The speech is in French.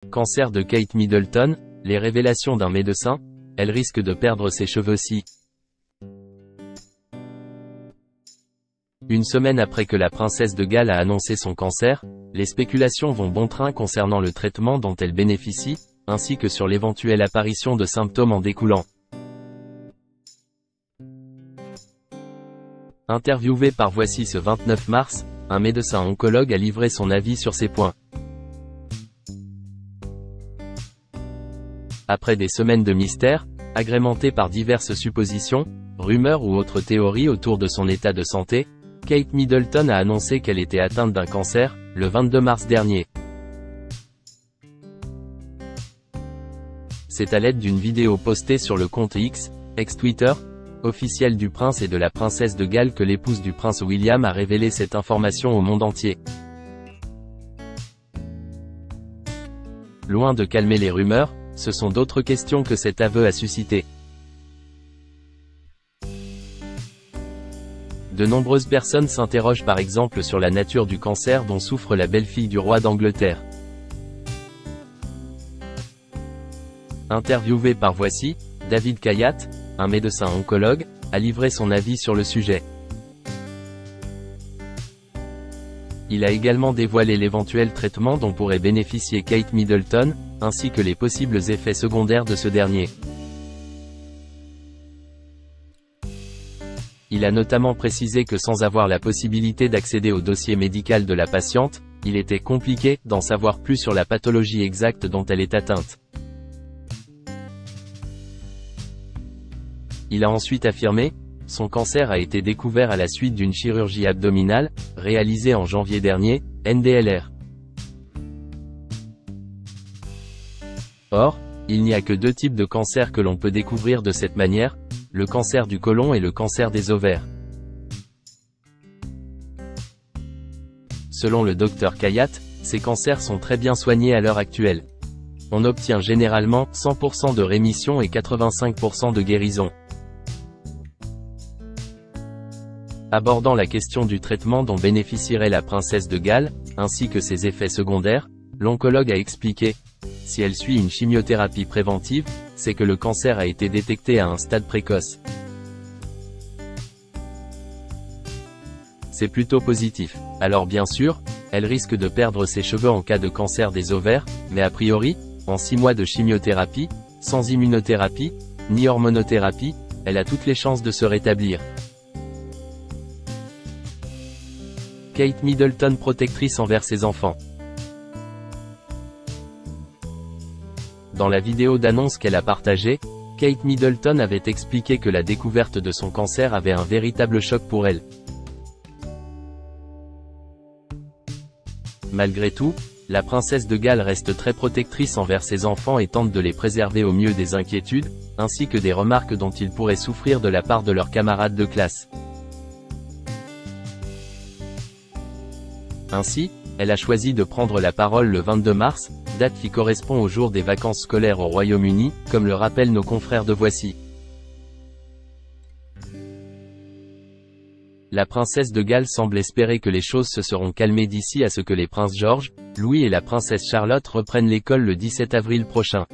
Cancer de Kate Middleton, les révélations d'un médecin, elle risque de perdre ses cheveux si. Une semaine après que la princesse de Galles a annoncé son cancer, les spéculations vont bon train concernant le traitement dont elle bénéficie, ainsi que sur l'éventuelle apparition de symptômes en découlant. Interviewé par Voici ce 29 mars, un médecin oncologue a livré son avis sur ces points. Après des semaines de mystère, agrémentées par diverses suppositions, rumeurs ou autres théories autour de son état de santé, Kate Middleton a annoncé qu'elle était atteinte d'un cancer, le 22 mars dernier. C'est à l'aide d'une vidéo postée sur le compte X, ex-Twitter, officiel du prince et de la princesse de Galles que l'épouse du prince William a révélé cette information au monde entier. Loin de calmer les rumeurs, ce sont d'autres questions que cet aveu a suscité. De nombreuses personnes s'interrogent par exemple sur la nature du cancer dont souffre la belle-fille du roi d'Angleterre. Interviewé par Voici, David Kayat, un médecin oncologue, a livré son avis sur le sujet. Il a également dévoilé l'éventuel traitement dont pourrait bénéficier Kate Middleton, ainsi que les possibles effets secondaires de ce dernier. Il a notamment précisé que sans avoir la possibilité d'accéder au dossier médical de la patiente, il était compliqué d'en savoir plus sur la pathologie exacte dont elle est atteinte. Il a ensuite affirmé, son cancer a été découvert à la suite d'une chirurgie abdominale, réalisée en janvier dernier, NDLR. Or, il n'y a que deux types de cancers que l'on peut découvrir de cette manière, le cancer du côlon et le cancer des ovaires. Selon le Dr Kayat, ces cancers sont très bien soignés à l'heure actuelle. On obtient généralement 100% de rémission et 85% de guérison. Abordant la question du traitement dont bénéficierait la princesse de Galles, ainsi que ses effets secondaires, l'oncologue a expliqué, si elle suit une chimiothérapie préventive, c'est que le cancer a été détecté à un stade précoce. C'est plutôt positif. Alors bien sûr, elle risque de perdre ses cheveux en cas de cancer des ovaires, mais a priori, en 6 mois de chimiothérapie, sans immunothérapie, ni hormonothérapie, elle a toutes les chances de se rétablir. Kate Middleton protectrice envers ses enfants. Dans la vidéo d'annonce qu'elle a partagée, Kate Middleton avait expliqué que la découverte de son cancer avait un véritable choc pour elle. Malgré tout, la princesse de Galles reste très protectrice envers ses enfants et tente de les préserver au mieux des inquiétudes, ainsi que des remarques dont ils pourraient souffrir de la part de leurs camarades de classe. Ainsi, elle a choisi de prendre la parole le 22 mars, date qui correspond au jour des vacances scolaires au Royaume-Uni, comme le rappellent nos confrères de Voici. La princesse de Galles semble espérer que les choses se seront calmées d'ici à ce que les princes George, Louis et la princesse Charlotte reprennent l'école le 17 avril prochain.